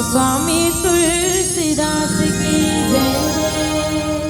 स्वामी तुलसीदास की जय।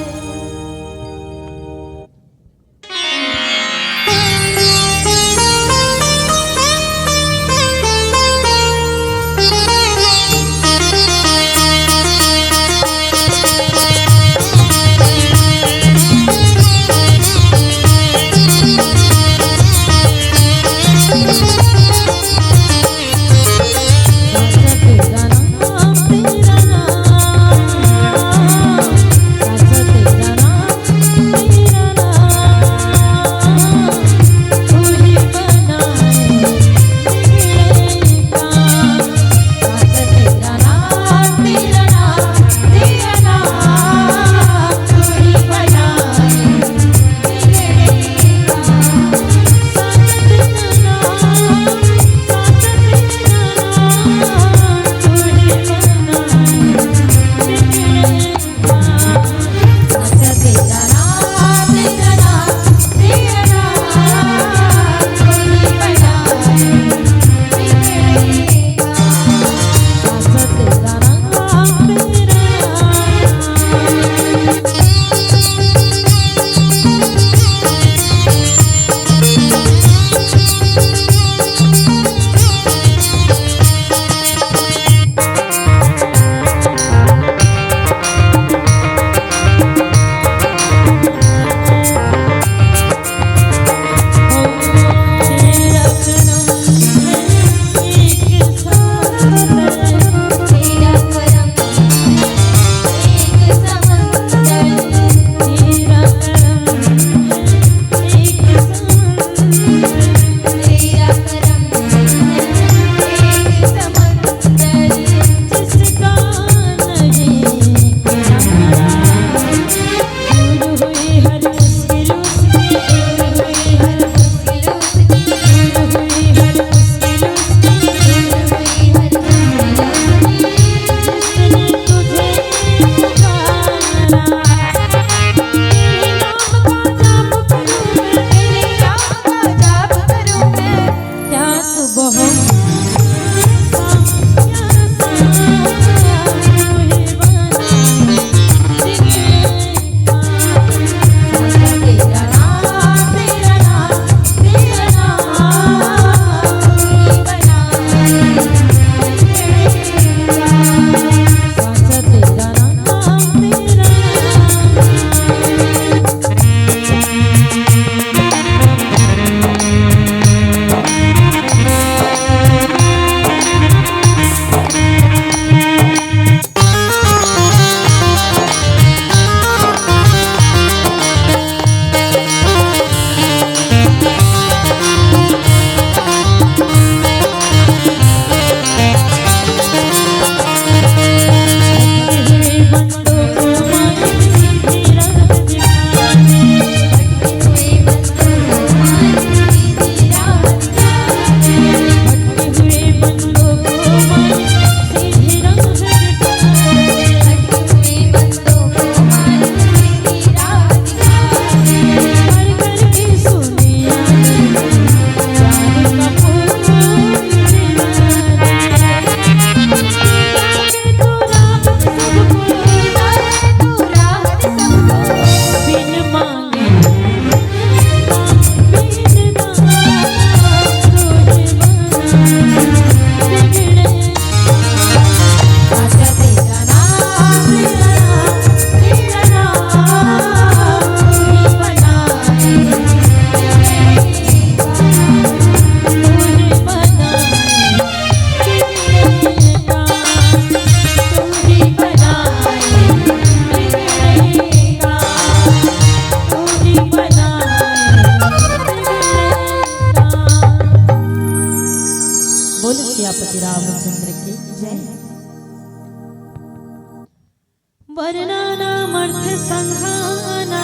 समर्थ संघाना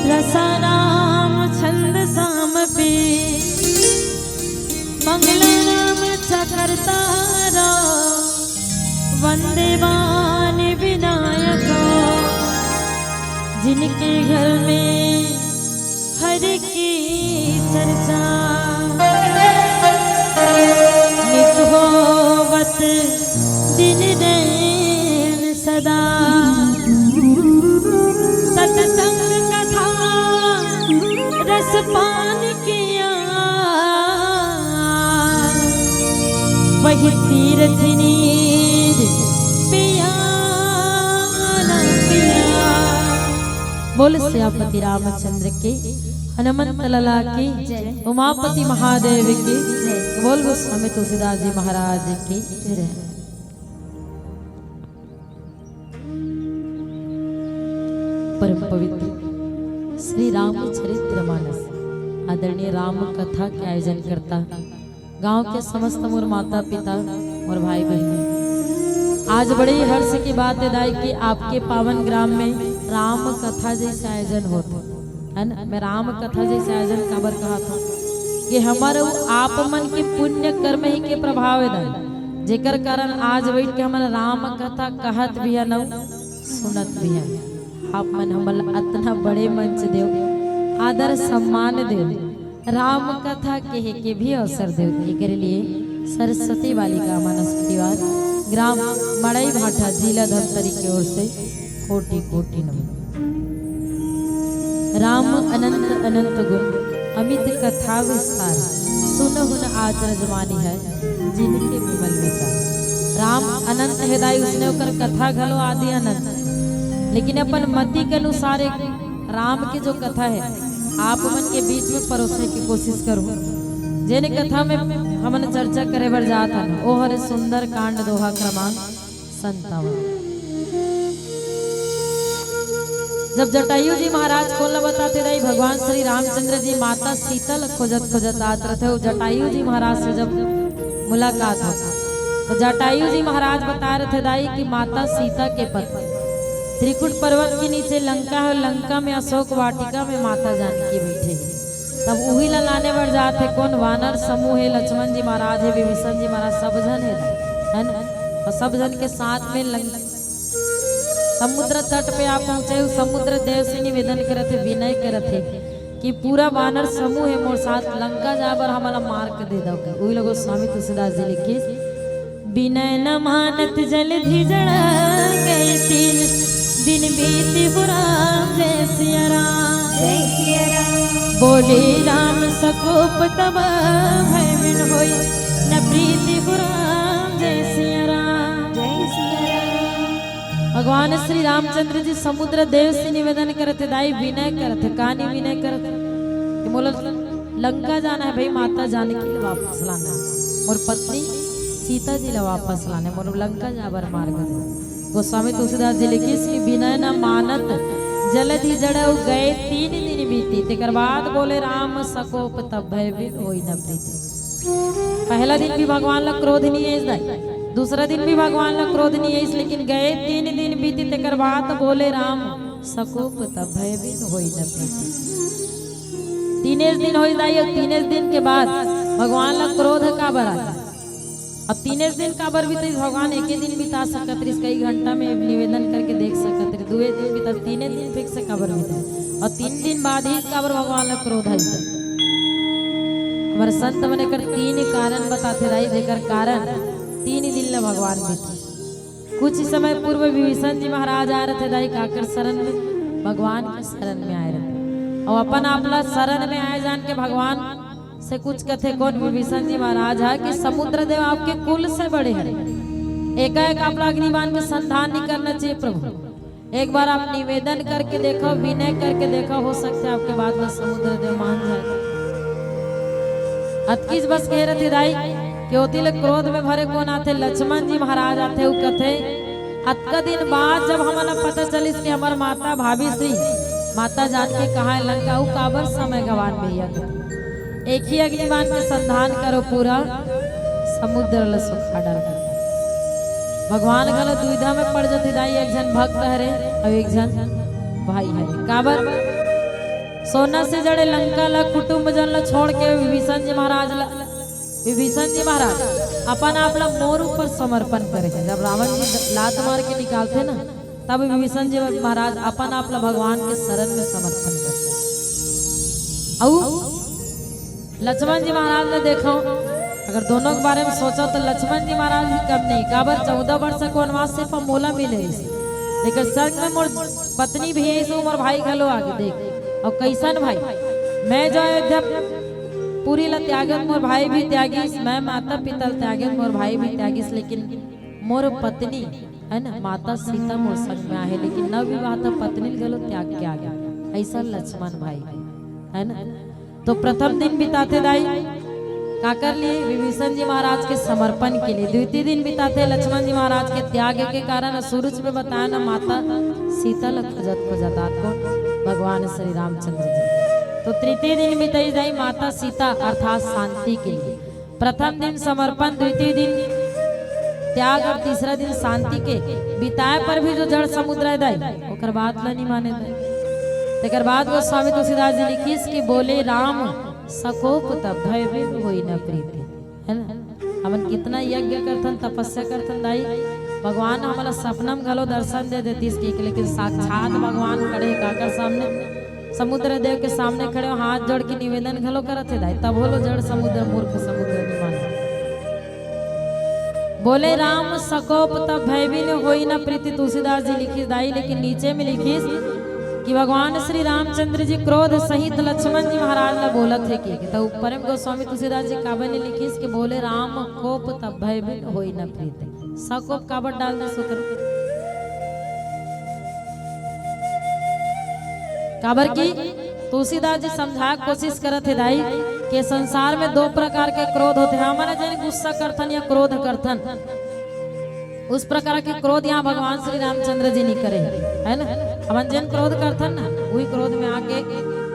रसानाम छंद सामपि मंगलानाम चकर्तारा वंदे वाणी विनायका जिनके घर में हरि की चर्चा नित होवत दिन नैन सदा सतसंग कथा रस पान किया वही तीर्थ नीर पिया न पिया। बोल सियापति रामचंद्र के, हनुमंत लला की, उमापति महादेव की, बोल गोस्वामी तुलसीदास जी महाराज की जय। परम पवित्र श्री रामचरितमानस आदरणीय राम कथा के आयोजन करता गांव के समस्त मोर माता पिता और भाई बहन, आज बड़े ही हर्ष की बात है कि आपके पावन ग्राम में राम कथा जैसे आयोजन होता है ना। मैं राम कथा जैसे आयोजन काबर कहा था कि हमारे आप मन के पुण्य कर्म ही के प्रभाव है जेकर कारण आज बैठ के हमारा राम कथा कहत भी है न सुनत भी है। आप मन हमारा इतना बड़े मंच देव, आदर सम्मान देव, राम कथा कहे के भी अवसर देव के लिए सरस्वती बालिका मानस परिवार ग्राम मड़ई भाटा जिला धमतरी की ओर से कोटि कोटि नमन। राम अनंत अनंत गुण अमित कथा विस्तार सुनहुन आचर जमानी है जिनके विमल विचार। राम अनंत हृदय उसने होकर कथा घलो आदि अनंत, लेकिन अपन मति के अनुसार एक राम की जो कथा है आप मन के बीच में परोसने की कोशिश करूं। जेने कथा में हमन चर्चा करे बर जाता है ओ हरे सुंदर कांड दोहा क्रमांक 57। जब जटायु जी महाराज को बताते रही भगवान श्री रामचंद्र जी माता सीता खोजत खोजत आते थे, जटायु जी महाराज से जब मुलाकात हो तो जटायु जी महाराज बता रहे थे दाई कि माता सीता के पति त्रिकुट पर्वत के नीचे लंका है, लंका में अशोक वाटिका में माता जानकी बैठे। तब वही लाने बढ़ जाते कौन वानर समूह है, लक्ष्मण जी महाराज है, विभीषण जी महाराज, सब जन है ना। और सब जन के साथ में समुद्र तट पे आप पहुंचे। समुद्र देव से निवेदन करते विनय करते कि पूरा वानर समूह है मोर साथ लंका जाबर हमारा मार के दे दो। वही लोग स्वामी तुलसीदास जी लिखे विनय न मानत जलधि जड़ा गए तीन दिन बीती राम जय सिया राम जय सिया राम। बोले राम सकोप तब भय बिन होई न प्रीति राम जय सिया राम जय सिया राम। भगवान श्री रामचंद्र जी समुद्र देव से निवेदन करते दाई विनय करते कहानी विनय करते कि बोला लंका जाना है भाई, माता जानकी ले वापस लाना और पत्नी सीता जी ले वापस लाने मोर लंका जाबर मार गए। गोस्वामी तुलसीदास जी लिखी इसकी विनय न मानत जलधि जड़ गए 3 दिन बीती। तेकर बाद बोले राम सकोप तब भय बिन होई न प्रीति। पहला दिन भी भगवान ला क्रोध नहीं है, दूसरा दिन भी भगवान ला क्रोध नहीं है, लेकिन गए 3 दिन बीती। तेकर बाद बोले राम सकोप तब भय बिन होई न प्रीति। 3 दिन हो जाए, 3 दिन के बाद भगवान ला क्रोध का बरा। अब 3 दिन का बर भी तो भगवान एक ही दिन बिता सकत, कई घंटा में निवेदन करके देख सकत, 2 दिन बिता 3 दिन फिक्स काबर बीता और 3 दिन बाद ही काबर भगवान का क्रोध है। हमारे संत मने कर 3 कारण बताते रही जेकर कारण 3 दिन ले भगवान बीते। कुछ समय पूर्व विभीषण जी महाराज आ रहे थे दाई काकर शरण में, भगवान के शरण में आए रहे और अपन आपला शरण में आए जान के भगवान से कुछ कथे कौन विभीषण जी महाराज है कि समुद्र देव आपके कुल से बड़े हैं, एकाएक आप अग्निबाण के संधान नहीं करना चाहिए प्रभु। एक बार आप निवेदन करके देखो, विनय करके देखो, हो सकता है आपके बाद में समुद्र देव मान जाए। अतकीस बस कह रहे थे दाई कि होती ले क्रोध में भरे कौन आते, लक्ष्मण जी महाराज आते वो कथे अतका दिन बाद जब हमारा पता चलिस कि हमार माता भाभी श्री माता जान के कहा है लंका काबर समय गवान भैया एक ही अग्निबाण के संधान करो पूरा समुद्र सुखा डाल। भगवान घलो दुविधा में पड़ जाती दाई, एक जन भक्त हरे और एक जन भाई हरे। काबर सोना से जड़े लंका ला कुटुंब जन ला छोड़ के विभीषण जी महाराज अपन आप ला मोर ऊपर समर्पण करे। जब रावण जी लात मार के निकालते ना, तब विभीषण जी महाराज अपन आप ला भगवान के शरण में समर्पण करते। लक्ष्मण जी महाराज ने देखो, अगर दोनों के बारे में सोचो तो लक्ष्मण जी महाराज भी कम नहीं। काबर 14 वर्ष को वनवास सिर्फ मोला मिले, लेकिन संग में मोर पत्नी भी है, मोर भाई घलो आगे देख। और कैसन भाई, मैं जो अयोध्या पूरी ला त्यागत, मोर भाई भी त्यागिस, मैं माता पिता त्यागत, मोर भाई भी त्यागिस, लेकिन मोर पत्नी है ना माता सीता मोर संग में आहे, लेकिन न विवाह पत्नी घलो त्याग के आ गया। ऐसा लक्ष्मण भाई है ना। तो प्रथम दिन बिताते दाई का कर लिए विभीषण जी महाराज के समर्पण के लिए। द्वितीय दिन बिताते लक्ष्मण जी महाराज के त्याग के कारण सूरज में बताया ना माता सीता खोजत आपको भगवान श्री रामचंद्र जी। तो तृतीय दिन बिताई जाई माता सीता अर्थात शांति के लिए। प्रथम दिन समर्पण, द्वितीय दिन त्याग और तीसरा दिन शांति के बिताए पर भी जो जड़ समुद्र है दाई ओकर बात ला नहीं माने दाई। तेकर बाद गोस्वामी तुलसीदास जी लिखिस कि बोले राम सकोप तब भय होई न प्रीति, है ना। हमन कितना यज्ञ करथन तपस्या करथन दाई, भगवान हमारा सपना में घलो दर्शन दे देतीस कि, लेकिन साक्षात भगवान खड़े काकर सामने समुद्र देव के सामने खड़े हाथ जोड़ के निवेदन घलो करत है दाई, तब होलो जड़ समुद्र मूर्ख समुद्र नहीं माने। बोले राम सकोप तब भय होई न प्रीति, तुलसीदास जी लिखिस दाई। लेकिन नीचे में लिखिस कि भगवान श्री रामचंद्र जी क्रोध सहित लक्ष्मण जी महाराज ने बोलत है कि, तो ऊपर में गोस्वामी तुलसीदास जी काबर ने लिखिस कि बोले राम कोप तब भय होई न प्रीति। सकोप काबर डाल दे सुकर काबर की तुलसीदास जी समझा कोशिश करत है दाई कि संसार में दो प्रकार के क्रोध होते हैं। हमारा जन गुस्सा करथन या क्रोध करथन, उस प्रकार के क्रोध यहाँ भगवान श्री रामचंद्र जी नहीं करे, है ना। अपन जन क्रोध करथन ना, वही क्रोध में आके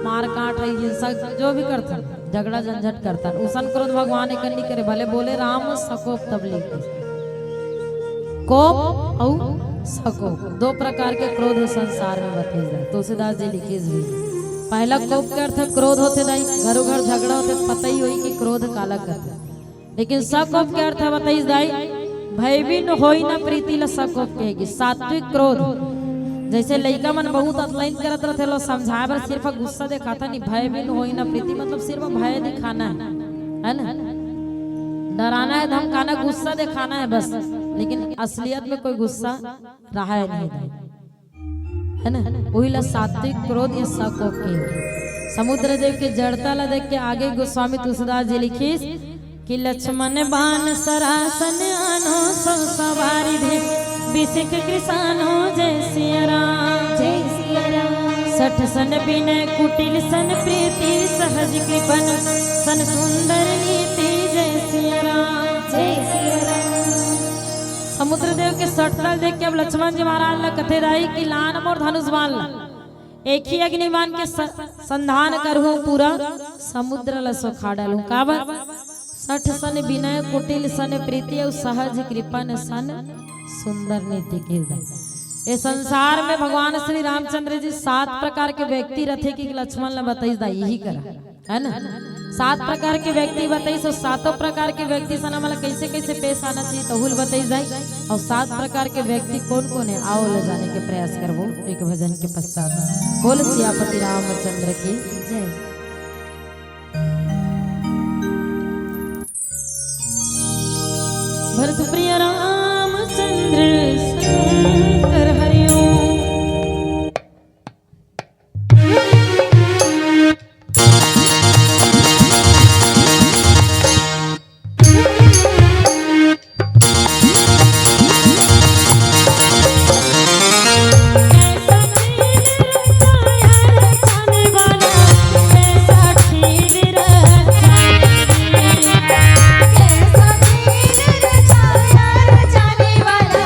मार काट है हिंसा जो भी करथन, झगड़ा झंझट करथन, उसन क्रोध भगवान एक नहीं करे। भले बोले राम सकोप तब लिखे कोप और सकोप दो प्रकार के क्रोध संसार में बताए जाए। तुलसीदास जी लिखे भी पहला कोप के अर्थ क्रोध होते दाई, घरों घर झगड़ा होते, पता ही हुई कि क्रोध काला करते। लेकिन सकोप के अर्थ बताई दाई भयभीन होई न प्रीति ला सकोप कहेगी, सात्विक क्रोध। जैसे लड़का मन बहुत अतलाइन करत रहते लो समझाए बर सिर्फ गुस्सा दिखाता नहीं, भयभीन होई न प्रीति मतलब सिर्फ भय दिखाना है ना, डराना है, धमकाना, गुस्सा दिखाना है बस, लेकिन असलियत में कोई गुस्सा रहा है नहीं, है ना। वही ला सात्विक क्रोध या सकोप कहेगी। समुद्र देव के जड़ता ला देख के आगे गोस्वामी तुलसीदास जी लिखिस कि लक्ष्मण बाण सरासन आनो सो सवारी भी बिसिक कृषानो जय सिया राम, जय सिया राम। सठ सन विनय कुटिल सन प्रीति सहज कृपन सन सुंदर नीति जय सिया राम, जय सिया राम। समुद्र देव के सठ तल देख के अब लक्ष्मण जी महाराज ला कथे दाई कि लान मोर धनुष बाण ला एक ही अग्निबाण के संधान करहूं पूरा समुद्र ला सुखा डालूं। काबर सठ सन विनय कुटिल सन प्रीति और सहज कृपन सन सुंदर नीति के दाई। ये संसार में भगवान श्री रामचंद्र जी 7 प्रकार के व्यक्ति रथे कि लक्ष्मण ने बताई दाई यही करा, है ना। 7 प्रकार के व्यक्ति बताई, सो 7 प्रकार के व्यक्ति सन हमारा कैसे कैसे पेश आना चाहिए तो हुल बताई जाए। और 7 प्रकार के व्यक्ति कौन कौन है आओ ले जाने के प्रयास करबो एक भजन के पश्चात। बोल सियापति रामचंद्र की जय। भरत प्रिय रामचंद्र शंकर हरिओम। जाने वाला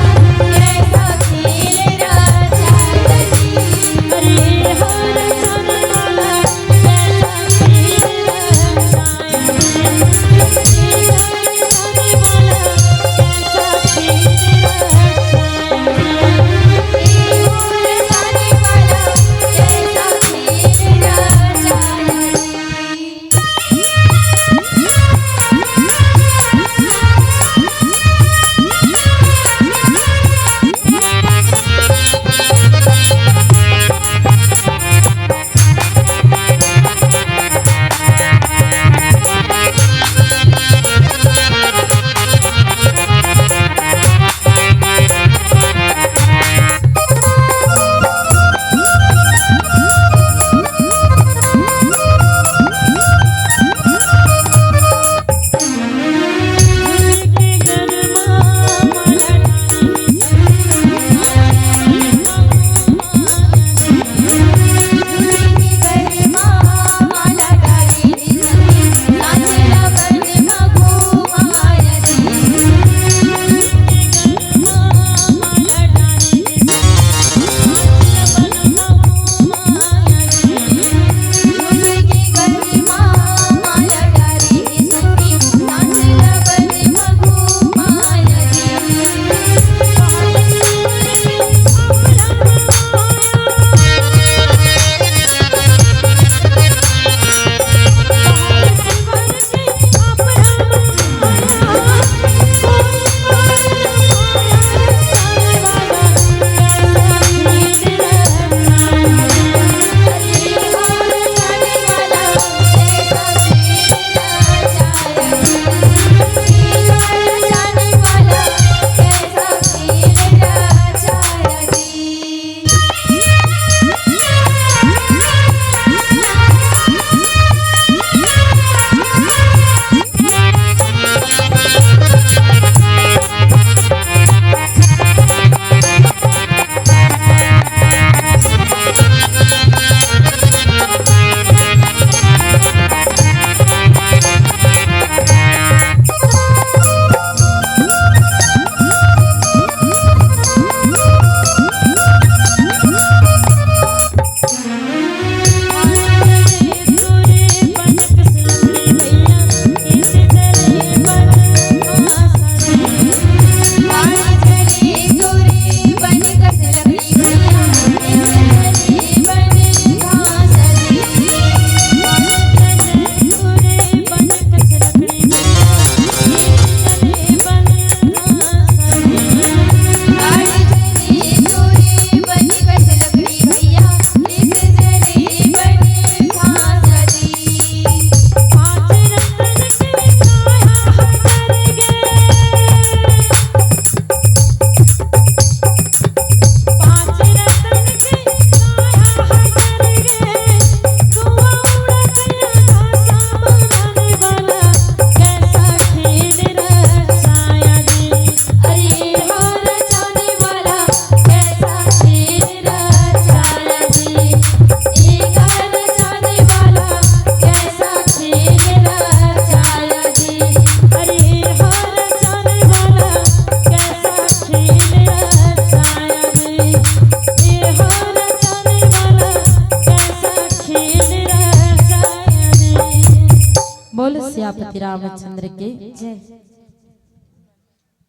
सियापति रामचंद्र के जय।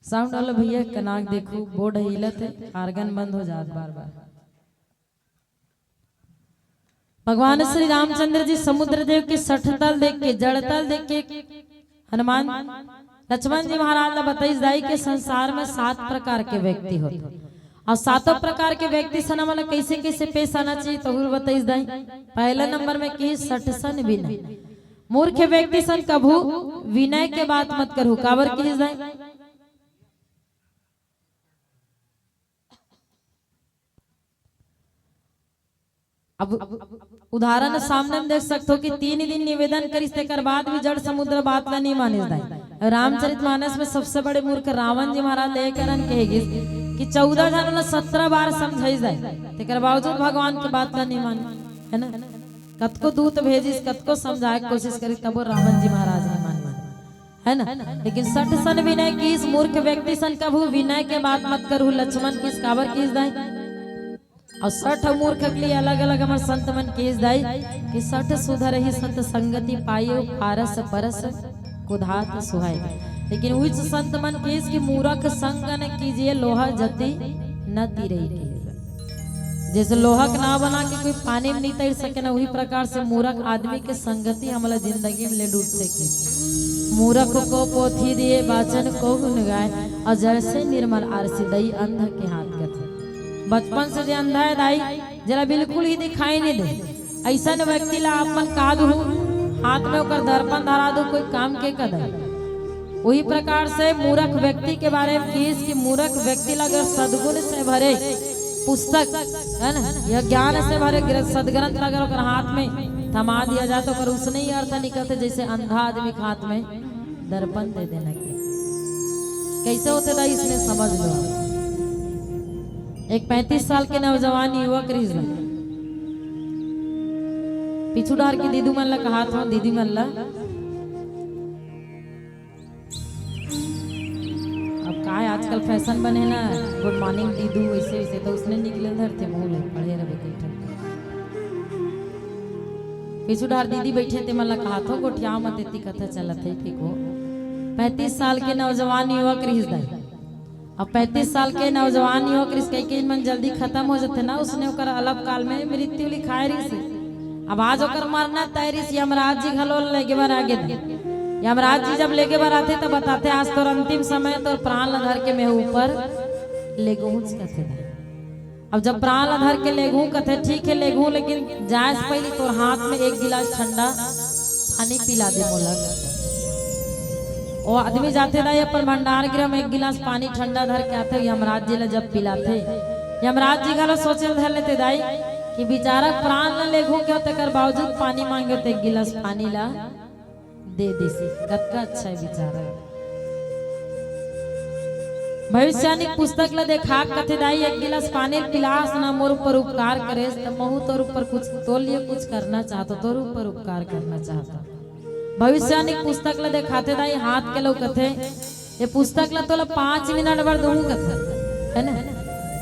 साउंड वाला भैया कनाक देखो, बोर्ड हिलत है, आर्गन बंद हो जात बार बार। भगवान श्री रामचंद्र जी समुद्र देव के सठ तल देख के, जड़ तल देख के हनुमान लक्ष्मण जी महाराज ने बताई जाई के संसार में 7 प्रकार के व्यक्ति होते और 7 प्रकार के व्यक्ति सन मन कैसे कैसे पेश आना चाहिए तो बताई जाई। पहले नंबर में की सठ सन विनय, मूर्ख व्यक्ति सन कभू विनय के बात मत करू, काबर की जाए। अब उदाहरण सामने में देख सकते हो कि 3 दिन निवेदन करिस तेकर बाद भी जड़ समुद्र बात ला नहीं माने जाए। रामचरितमानस में सबसे बड़े मूर्ख रावण जी महाराज लेकर कहेगी कि 14 जन 17 बार समझाई जाए, तेकर बावजूद भगवान के बात ला नहीं माने, है ना। कतको दूत भेजिस, कतको समझाए कोशिश करी, तब वो रावण जी महाराज ने मान, है ना। लेकिन 60 सन विनय की इस मूर्ख व्यक्ति सन कभू विनय के बात मत करू, लक्ष्मण किस काबर की जाए। और 60 मूर्ख के लिए अलग अलग हमारे संत मन केस दाई कि 60 सुधर ही संत संगति पाइयो, पारस परस कुधात सुहाय। लेकिन उस संत मन केस की मूर्ख संग न कीजिए, लोहा जति न तीरई। जैसे लोहा का ना बना के कोई पानी में नहीं तैर सके ना, वही प्रकार से मूर्ख आदमी के संगति हमारा जिंदगी में ले डूब सके। मूर्ख को पोथी दिए वाचन को गुन गाय, और जैसे निर्मल आरसी दई अंध के हाथ कथे। बचपन से जो अंधा है दाई जरा बिल्कुल ही दिखाई नहीं दे, ऐसा व्यक्ति ला अपन का दू हाथ में होकर दर्पण धरा दो, कोई काम के कदर। वही प्रकार से मूर्ख व्यक्ति के बारे में किस की मूर्ख व्यक्ति ला अगर सद्गुण से भरे पुस्तक, है ना, यह ज्ञान से भरे सदग्रंथ अगर ओकर हाथ में थमा दिया जाए तो कर उसने ही अर्थ निकलते जैसे अंधा आदमी के हाथ में दर्पण दे देना के कैसे होते दाई, इसने समझ लो। एक 35 साल के नौजवान युवक रिजन पीछू डार की दीदी मन ला कहा था, दीदी मन ला अब का है आजकल फैशन बने ना, गुड मॉर्निंग दीदू वैसे वैसे, तो उसने निकले धर थे मुंह ले पढ़े रहे बैठे पीछू डार दीदी बैठे थे, मन ला कहा था गोठिया मत इतनी कथा चलत है ठीक हो। 35 साल के नौजवान युवक रिजन, अब 35 साल के नौजवान युवक इसके मन जल्दी खत्म हो जाते ना, उसने ओकर अलग काल में मृत्यु लिखाए रही से। अब आज ओकर मरना तय रही, यमराज जी घलो लेके बार आगे थे। यमराज जी जब लेके बार आते तब बताते आज तो अंतिम समय तो प्राण धर के मैं ऊपर ले गूंच कथे। अब जब प्राण धर के ले गूं कथे ठीक है ले गूं, लेकिन जाए से पहले तो हाथ में 1 गिलास ठंडा पानी पिला दे मोला। वो आदमी जाते रहे अपन भंडार गृह में 1 गिलास पानी ठंडा धर के आते, यमराज जी ला जब पिलाते, यमराज जी गालो सोचे धर लेते दाई कि बेचारा प्राण न ले घूम के होते कर बावजूद पानी मांगे तो 1 गिलास पानी ला दे देसी, कतका अच्छा है बेचारा। भविष्यवाणी पुस्तक ला देखा कथे दाई 1 गिलास पानी पिलास ना मोर ऊपर उपकार करे, तो महू तोर ऊपर कुछ तो लिए कुछ करना चाहता, तोर ऊपर उपकार करना चाहता। भविष्यवाणी पुस्तक ला दिखाते दाई हाथ के लोग कथे ये पुस्तक ला तो 5 मिनट भर दूं कथे, है ना,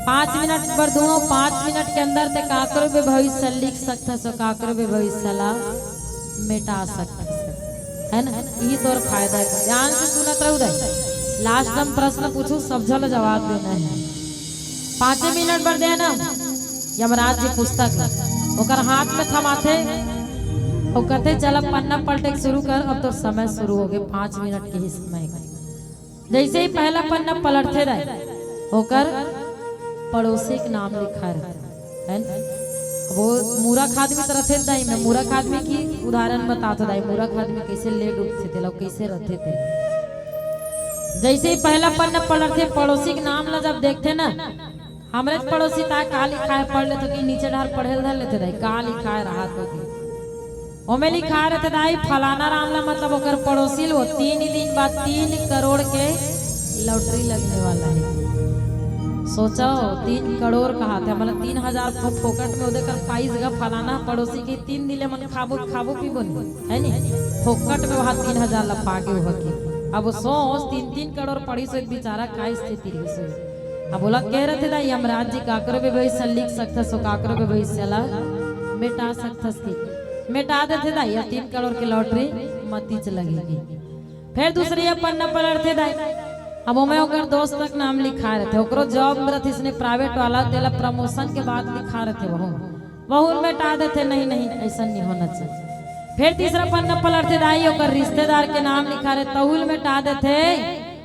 5 मिनट भर दूं, 5 मिनट के अंदर ते काकरो भी भविष्य लिख सकता सो, काकरो भी भविष्य ला मिटा सकता है ना। ये तोर फायदा है, ध्यान से सुनत रहू दाई। लास्ट हम प्रश्न पूछू सब जल जवाब देना है। 5 मिनट भर देना यमराज जी पुस्तक ओकर हाथ में थमाथे और कहते चल पन्ना पलटे शुरू कर, अब तो समय शुरू हो गए 5 मिनट के ही समय। जैसे ही पहला पन्ना पलटते रहे होकर पड़ोसी के नाम लिखा रहता है। वो मूर्ख आदमी तो रहते दाई, मैं मूर्ख आदमी की उदाहरण बताता दाई, मूर्ख आदमी कैसे ले डूबते थे लोग कैसे रहते थे। जैसे ही पहला पन्ना पलटते पड़ोसी के नाम ला जब देखते ना, हमारे पड़ोसी ता का लिखा है पढ़ लेते कि नीचे ढाल पढ़े धर लेते दाई, का लिखा है रहा तो ओमे लिखा रहते दाई फलाना रामला, मतलब ओकर पड़ोसी लो 3 दिन बाद 3 करोड़ के लॉटरी लगने वाला है। सोचो 3 करोड़ कहा थे मतलब 3000 फोकट में उधर पाइस गा फलाना पड़ोसी के 3 दिले मन खाबो खाबो पीबो है नी, फोकट में वहां 3000 ला पागे हो के। अब सोच 3 करोड़ पड़ी सो एक बेचारा का स्थिति रही सो। अब बोला कह रहे थे दाई यमराज जी काकरो भी भविष्य लिख सकता सो, काकरो भी भविष्य ला मिटा सकता। मिटा देते दाई 3 करोड़ की लॉटरी मती च लगेगी। फिर दूसरी पन्ना पलटते दाई अब मैं ओकर दोस्त तक नाम लिखा रहे थे ओकरो जॉब में रहती इसने प्राइवेट वाला तेला प्रमोशन के बाद लिखा रहे थे वहू मिटा देते नहीं नहीं ऐसा नहीं होना चाहिए। फिर तीसरा पन्ना पलटते दाई ओकर रिश्तेदार के नाम लिखा रहे तहुल मिटा देते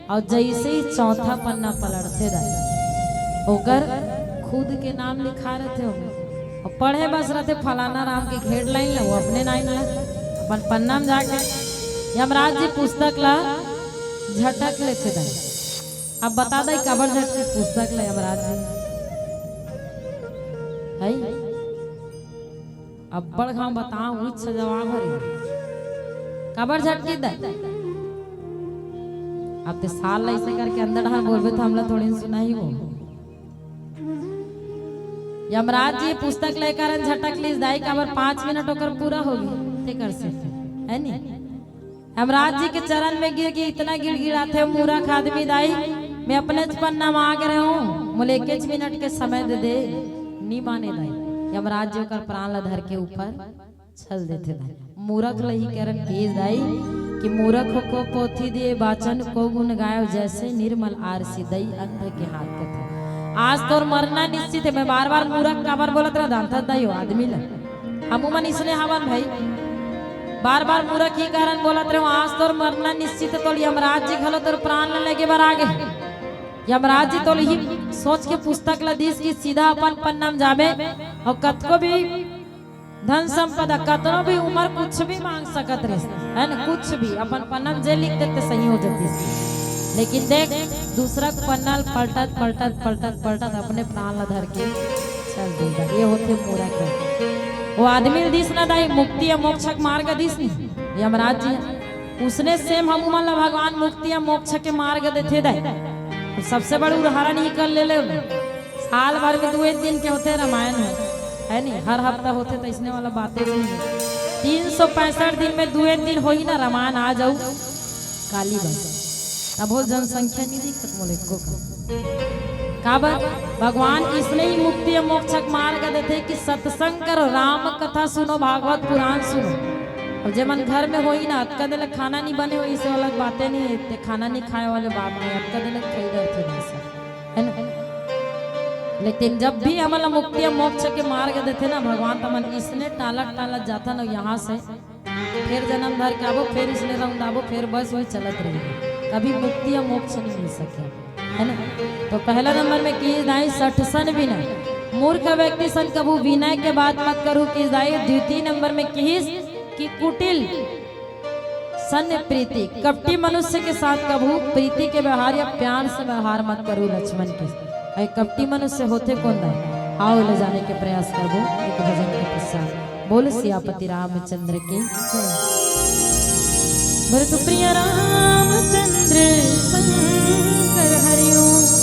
और जैसे ही चौथा पन्ना पलटते दाई ओकर खुद के नाम लिखा रहे थे और पढ़े बस रहते फलाना राम के घेर लाइन ला वो अपने नाइन ला अपन पन्ना में जाके यमराज जी पुस्तक ला झटक लेते दाई। अब बता दे कबर झट की पुस्तक ले यमराज जी है अब बड़ हम बताऊं उच्च जवाब हरी कबर झट की दे अब ते साल ऐसे करके अंदर ढाल बोलबे तो हमला थोड़ी सुनाई वो यमराज जी पुस्तक लेकर झटक ली दाई कबर 5 मिनट होकर पूरा होगी ते कर से है नी यमराज जी के चरण में गिर के इतना गिड़गिड़ाते मूर्ख आदमी दाई मैं अपने पन्ना मांग रहा हूँ बोले 1 मिनट के समय दे नहीं माने दाई यमराज जी कर प्राण धर के ऊपर चल देते दाई मूर्ख लही करन केस दाई कि मूर्ख को पोथी दिए वाचन को गुण गायो जैसे निर्मल आरसी दई अंध के हाथ के थे। आज तो मरना निश्चित है मैं बार बार मूर्ख काबर बोलत रहा दांत दाई आदमी ला हमूमन इसने हवन भाई बार बार मूर्ख ही कारण बोलत रहे आज तो मरना निश्चित है तो यमराज जी घलो तोर प्राण लेके बर आगे यमराज जी तो ही सोच के पुस्तक ला दीस की सीधा अपन पन्ना में जाबे और कतको भी धन संपदा कतनो भी उम्र कुछ भी मांग सकत रहे है ना कुछ भी अपन पन्ना में जे लिख देते सही हो जाती लेकिन देख दूसरा पन्ना पलटत पलटत पलटत पलटत अपने प्राण ला धर के चल देगा ये होते मूर्ख वो आदमी दिस ना दाई मुक्ति या मोक्ष मार्ग दिस नहीं यमराज जी उसने सेम हमूमन ला भगवान मुक्ति या मोक्ष के मार्ग देते दाई सबसे बड़ी उदाहरण ही कर ले साल भर में 2 दिन के होते रामायण है नहीं हर हफ्ता होते तो इसने वाला बातें नहीं 365 दिन में 2 दिन हो ही ना रामायण आ जाऊ काली बस अब बहुत जनसंख्या नहीं दिखत मोले को काबर भगवान इसने ही मुक्ति मोक्ष मार्ग देते कि सत्संग करो राम कथा सुनो भागवत पुराण सुनो और जब मन घर में हो ही ना अटका दिल खाना नहीं बने हो इसे अलग बातें नहीं है खाना नहीं खाए वाले बात नहीं अटका दिल खाई रहे थे नहीं है ना लेकिन जब भी हमारा मुक्ति मोक्ष के मार्ग देते ना भगवान तमन इसने टाला टाला जाता ना यहाँ से फिर जन्म धर के आबो फिर इसने रंग आबो फिर बस वही चलत रहेगी कभी मुक्ति या मोक्ष नहीं मिल सके है ना। तो पहला नंबर में की दाई सठ सन विनय मूर्ख व्यक्ति सन कबू विनय के बात मत करूँ की दाई। द्वितीय नंबर में की कुटिल सन प्रीति कपटी मनुष्य के साथ कबू प्रीति के व्यवहार या प्यार से व्यवहार मत करूँ लक्ष्मण के कपटी मनुष्य होते कौन दाई आओ ले जाने के प्रयास करो एक भजन के पश्चात बोल सियापति रामचंद्र की भरत प्रिय रामचंद्र शंकर हरिओम।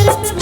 ही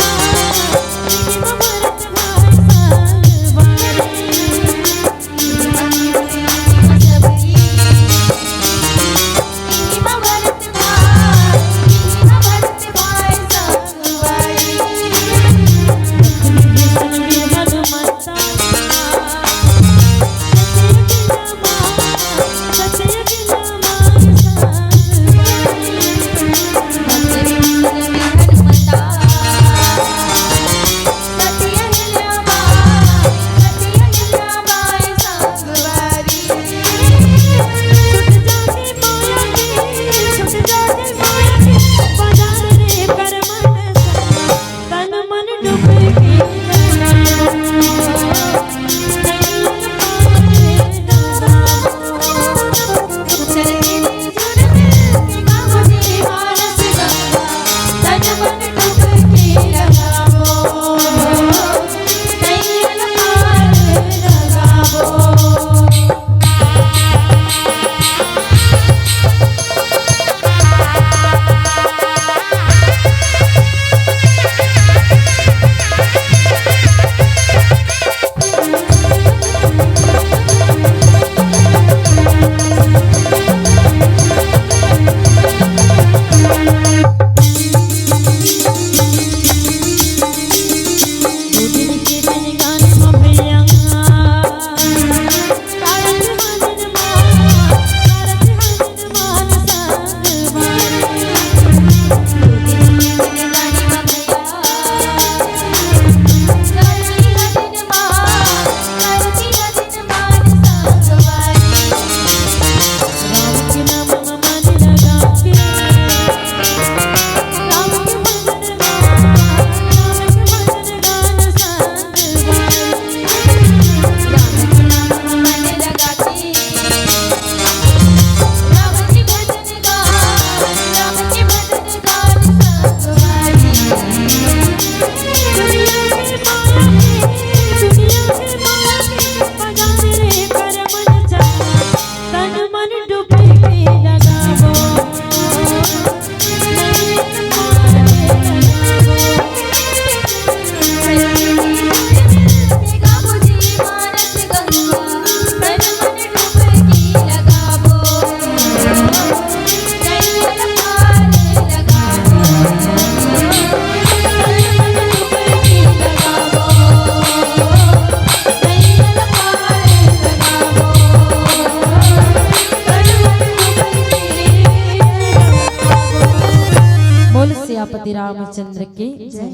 सियापति रामचंद्र की जय।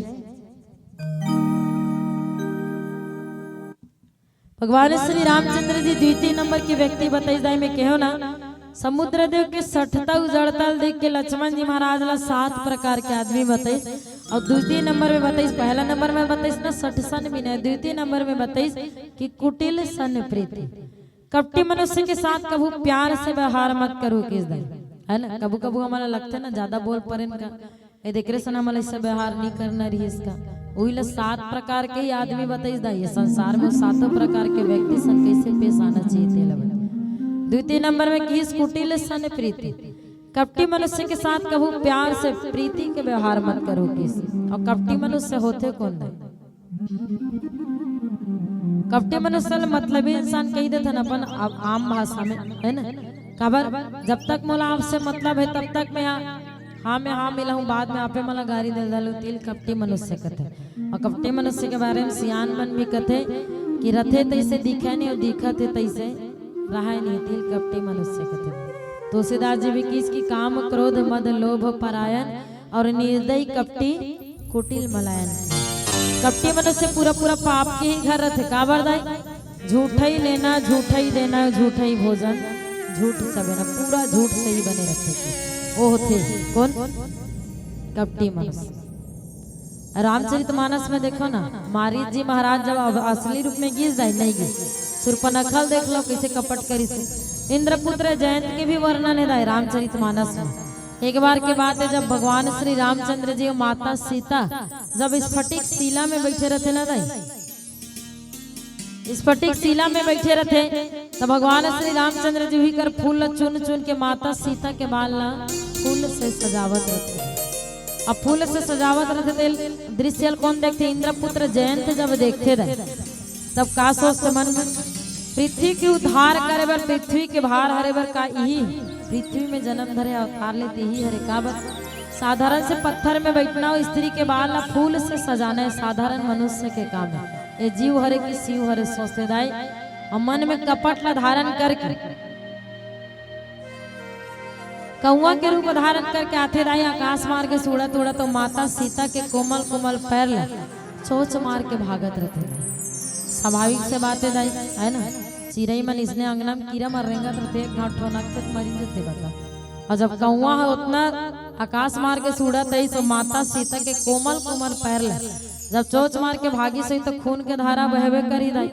भगवान श्री रामचंद्र जी द्वितीय नंबर के व्यक्ति बताई जाए में कहो ना, समुद्र देव के सठता उजड़तल देख के लक्ष्मण जी महाराज ला 7 प्रकार के आदमी बताइस। और द्वितीय नंबर में बताइस, पहला नंबर में बताइस ना सठ सन भी नहीं, द्वितीय नंबर में बताइस कि कुटिल सन प्रीति, कपटी मनुष्य के साथ कभू प्यार से व्यवहार मत करो किस दिन, है ना। कभू कभू हमारा लगता है ना ज्यादा बोल पड़े का, ये देख रहे सन हमारा इससे व्यवहार नहीं करना रही इसका। वही 7 प्रकार के ही आदमी बताइस दा, ये संसार में 7 प्रकार के व्यक्ति सन कैसे पेश आना चाहिए तेल। द्वितीय नंबर में किस कुटिल सन प्रीति, कपटी मनुष्य के साथ कभू प्यार से प्रीति के व्यवहार मत करो किसी। और कपटी मनुष्य होते कौन है? कपटी मनुष्य मतलब इंसान कही देते ना अपन आम भाषा में, है ना। खबर जब तक मोला आपसे मतलब है तब तक मैं हाँ में हाँ मिला हूँ, बाद में आपे मला गारी दे डालू, तिल कपटी मनुष्य कथे। और कपटी मनुष्य के बारे में सियान मन भी कथे कि रथे तैसे दिखे नहीं और दिखत है तैसे रहा नहीं, तिल कपटी मनुष्य कथे। तुलसीदास जी भी किसकी काम क्रोध मद लोभ परायण और निर्दयी कपटी कुटिल मलायन। कपटी मनुष्य पूरा पूरा पाप के ही घर रहते, का बरदाई झूठा ही लेना, झूठा ही देना, झूठा ही भोजन, झूठ सब ना, पूरा झूठ से ही बने रखते थे। वो होते कौन? कपटी मनुष्य। रामचरितमानस में देखो ना, मारीच जी महाराज जब असली रूप में गिर जाए नहीं गिर, सुरपनखल देख लो कैसे कपट करी से। इंद्रपुत्र जयंत के भी वर्णन है रामचरितमानस में। एक बार के बात है जब भगवान श्री रामचंद्र जी और माता सीता जब स्फटिक शिला में बैठे रहते ना दाई, स्फटिक शिला में बैठे रहते तो भगवान श्री रामचंद्र जी ही कर फूल चुन चुन के माता सीता के बाल ला फूल से सजावट रहते। अब फूल से सजावट रहते दृश्य कौन देखते? इंद्रपुत्र जयंत जब देखते रहे तब का सोचते मन में, पृथ्वी के उद्धार करे बर, पृथ्वी के भार हरे बर का यही पृथ्वी में जन्म धरे अवतार लेते ही हरे का बर। साधारण से पत्थर में बैठना और स्त्री के बाल ला फूल से सजाना है साधारण मनुष्य के काम है। ये जीव हरे की शिव हरे सोचते दाई और मन में कपट ला धारण करके कौआ के रूप धारण करके आते दाई आकाश मार के सूड़ा तोड़ा तो माता सीता के कोमल कोमल पैर ला चोच मार के भागत रहते। स्वाभाविक से बात है दाई, है ना। चिड़ई मन इसने अंगना में कीड़ा मर रेंगा रहते, घाट ठोनक तक मरी जाते बता। और जब कौआ है उतना आकाश मार के सूड़ा तई तो माता सीता के कोमल कोमल पैर ला जब चोच मार के भागी सही तो खून के धारा बहेबे करी दाई,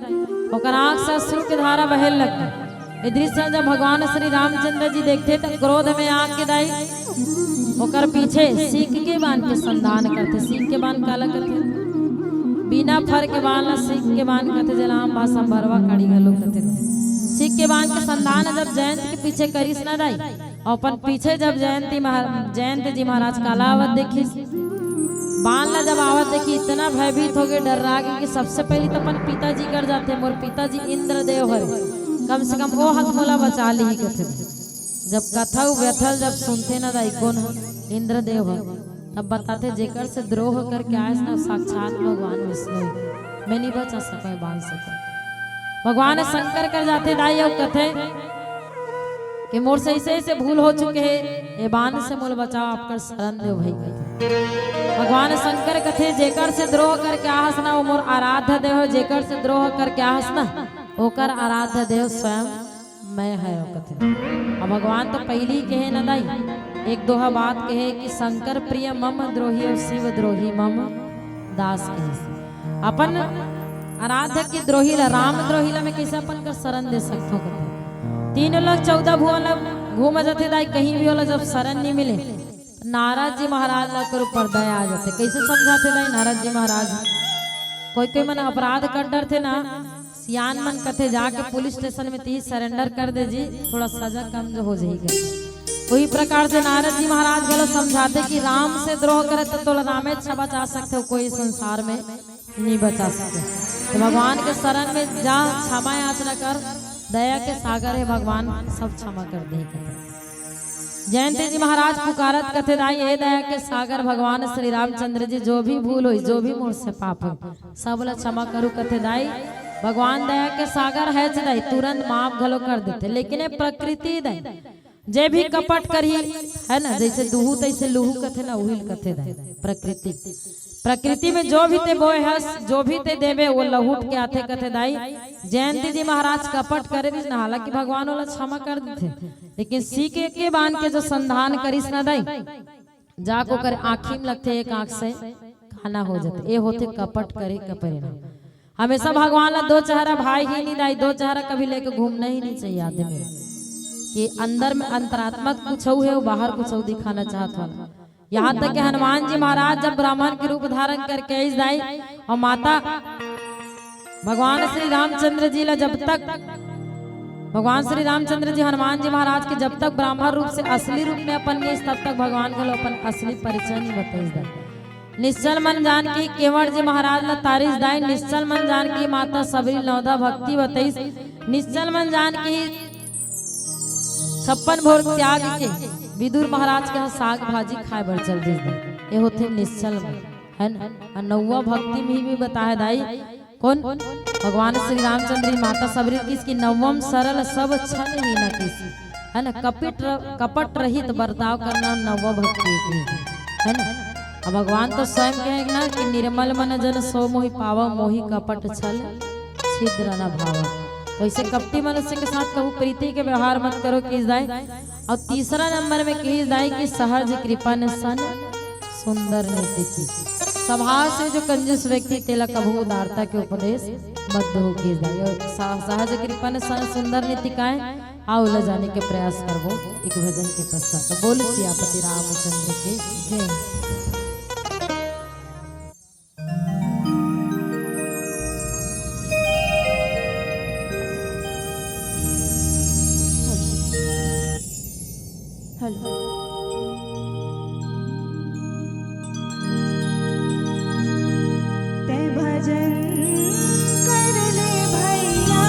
ओकर आंख से अश्रु के धारा बहे लग। ये दृश्य जब भगवान श्री रामचंद्र जी देखते तो क्रोध में आग के दाई ओकर पीछे सीख के बांध के संधान करते। सीख के बांध काला करते? बिना फर के बांध ला सीख के बांध करते, जलाम भाषा बरवा कड़ी गलो करते। सीख के बांध के संधान जब जयंत के पीछे करीस ना दाई, अपन पीछे जब जयंत जी महाराज काला आवत देखी, बाण ला जब आवत देखी इतना भयभीत हो गए, डर गए कि सबसे पहले तो अपन पिताजी कर जाते, मोर पिताजी इंद्रदेव हरे, कम से कम वो हाथ मोला बचा ली कहते। जब कथा व्यथल जब सुनते ना दाई कौन है? इंद्रदेव है। तब बताते जेकर से द्रोह करके आए ना साक्षात भगवान विष्णु, मैं नहीं बचा सका बांध सका। भगवान शंकर कर जाते दाई और कथे कि मोर से ऐसे भूल हो चुके हैं, ये बांध से मोल बचाओ आपका शरण देव भाई कहते। भगवान शंकर कथे जेकर से द्रोह करके आहस ना वो मोर आराध्य देव, जेकर से द्रोह करके आहस ना ओकर आराध्य देव स्वयं मैं है कथे। अब भगवान तो पहली कहे न दाई, एक दोहा बात कहे कि शंकर प्रिय मम द्रोही और शिव द्रोही मम दास कहे। अपन आराध्य की द्रोही ला, राम द्रोही ला मैं कैसे अपन कर शरण दे सकता हूँ? 3 लोग 14 भुवन घूम जाते दाई, कहीं भी होला जब शरण नहीं मिले नारद जी महाराज ला कर ऊपर दया आ जाते। कैसे समझाते दाई नारद जी महाराज? कोई मन अपराध कर डर थे ना, सियान मन कथे जाके पुलिस स्टेशन में ती सरेंडर कर दे जी, थोड़ा सजा कम जो हो जाएगा। वही प्रकार से नारद जी महाराज गलो समझाते कि राम से द्रोह करे तो रामे अच्छा बचा सकते हो, कोई संसार में नहीं बचा सकते। तो भगवान के शरण में जा, क्षमा याचना कर, दया के सागर है भगवान, सब क्षमा कर दे। जयंत जी महाराज पुकारत कथे दाई हे दया के सागर भगवान श्री रामचंद्र जी, जो भी भूल हुई जो भी मुझसे पाप हो सब ला क्षमा करू कथे दाई। भगवान दया के सागर है दाई, तुरंत माफ घलो कर देते। लेकिन ये प्रकृति दाई जे भी कपट करी है ना, जैसे दुहू तैसे लुहू कथे ना, वही कथे दाई प्रकृति। प्रकृति में जो भी ते बोए हस, जो भी ते देवे वो लहूट के आते कथे दाई। जयंती जी महाराज कपट करे भी ना, हालांकि भगवान वाला क्षमा कर देते, लेकिन सीख के बांध के जो संधान करिस ना दाई, जाको कर आँखी में लगते एक आंख से खाना हो जाते, ये होते कपट करे का परिणाम। हमेशा भगवान ला दो चेहरा भाई ही नहीं दाई, दो चेहरा कभी लेके घूमना ही नहीं चाहिए आदमी कि अंदर में अंतरात्मक कुछ है, वो बाहर कुछ दिखाना चाहत वाला। यहाँ तक कि हनुमान जी महाराज जब ब्राह्मण के रूप धारण करके इस दाई और माता भगवान श्री रामचंद्र जी ला जब तक भगवान श्री रामचंद्र जी हनुमान जी महाराज के जब तक ब्राह्मण रूप से असली रूप में अपन गए, तब तक भगवान को अपन असली परिचय नहीं बताइस दाई। निश्चल मन जान की केवड़ जी महाराज ला तारीस दाई, निश्चल मन जान की माता सबरी नौदा भक्ति बताइस, निश्चल मन जान की 56 भोर त्याग के विदुर महाराज के साग भाजी खाए बर चल दी। ये होते निश्चल मन है ना। नौवा भक्ति में भी बताया दाई कौन, भगवान श्री रामचंद्र माता सबरी किसकी नवम सरल सब छल ही न किसी है ना, कपट रहित बर्ताव करना नौवा भक्ति है ना। अब भगवान तो स्वयं कहेंगे ना कि निर्मल मन जन सो मोहि पावा, मोहि कपट छल छिद्र न भावा। तो ऐसे कपटी मनुष्य के साथ कबू प्रीति के व्यवहार मत करो किस दाई। और तीसरा नंबर में किस दाई की सहज कृपा ने सन सुंदर नीति की, स्वभाव से जो कंजूस व्यक्ति तेला कबू उदारता के उपदेश मत दो किस दाई। और सहज कृपा ने सन सुंदर नीति का है आओ ले जाने के प्रयास करबो एक भजन के पश्चात। तो बोल सियापति रामचंद्र के जय। ते भजन कर ले भैया,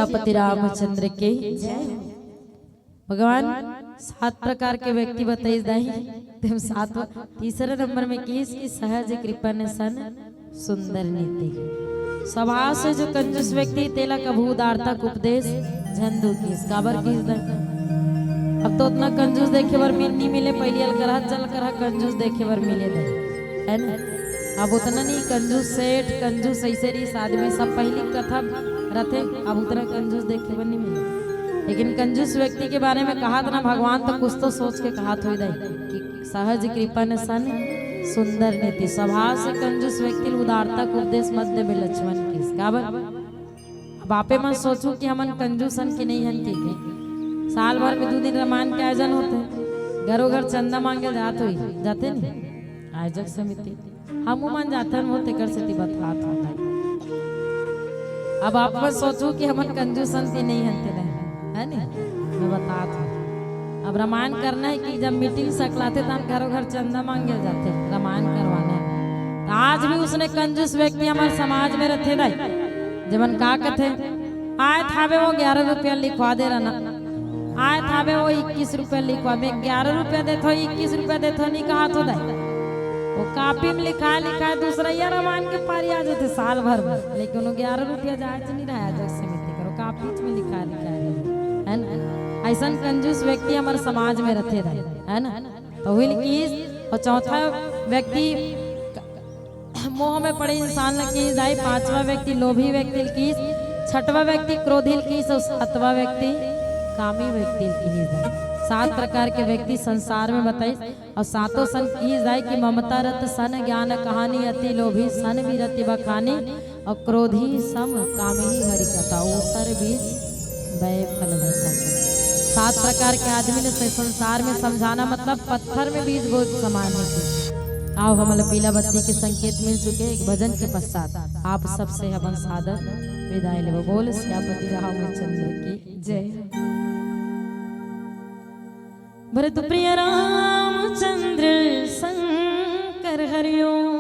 सियापति रामचंद्र के जय। भगवान 7 प्रकार के व्यक्ति बताई दाई तुम 7 तीसरे नंबर में की सहज कृपा ने सन सुंदर नीति स्वभाव से जो कंजूस व्यक्ति तेला कभू उदारता उपदेश झंडू की काबर की अब तो उतना कंजूस देखे बर नहीं मिले पहले अलकरहा चल कर कंजूस देखे बर मिले है ना। अब उतना नहीं कंजूस सेठ कंजूस ऐसे रही आदमी सब पहली कथा रहते अब उतना कंजूस देखे बर नहीं मिले। लेकिन कंजूस व्यक्ति के बारे में कहा था ना भगवान तो कुछ तो सोच के कहा थोड़ी कि सहज कृपा ने सन सुंदर नीति स्वभाव से कंजूस व्यक्ति उदारता को उपदेश मध्य में लक्ष्मण की काबर अब आपे मैं सोचू कि हमन कंजूसन की नहीं हन की साल भर में 2 दिन रामायण के आयोजन होते घरों घर चंदा मांगे जाते नहीं आयोजक समिति हम मन जाते हैं वो तेकर से बतलात होता है। अब आप बस सोचो कि हमन कंजूसन की नहीं हनते है नहीं मैं बताता हूँ। अब रामायण करना है कि जब मीटिंग सकलाते तो हम घरों घर चंदा मांगे जाते रामायण करवाने तो आज भी उसने कंजूस व्यक्ति हमारे समाज में रहते नहीं जबन का कहते आए थावे वो 11 रुपया लिखवा दे रहा आए थावे वो 21 रुपया लिखवा मैं 11 रुपया देते 21 रुपया देते नहीं कहा तो दे वो कापी में लिखा दूसरा या रामायण के पारी आ जाते साल भर में लेकिन वो 11 रुपया जायज नहीं रहा जग समिति करो कापी में लिखा है ना। ऐसा कंजूस व्यक्ति हमारे समाज में रहते है ना तो हुई की और चौथा व्यक्ति मोह में पड़े इंसान की जाए 5वां व्यक्ति लोभी व्यक्ति की 6वां व्यक्ति क्रोधी की 7वां व्यक्ति कामी व्यक्ति की जाए 7 प्रकार के व्यक्ति संसार में बताए और 7 सन की जाए कि ममता रत सन ज्ञान कहानी अति लोभी सन भी रति बखानी और क्रोधी सम कामी हरि कथा ऊसर भी वय फल देता 7 प्रकार के आदमी ने संसार में समझाना मतलब पत्थर में बीज बोझ समाने की। आओ हमारे पीला बत्ती के संकेत मिल चुके एक भजन के पश्चात आप सबसे हम सादर विदाई ले बोल सियापति रामचंद्र की जय। भरत प्रिय रामचंद्र शंकर हरिओम।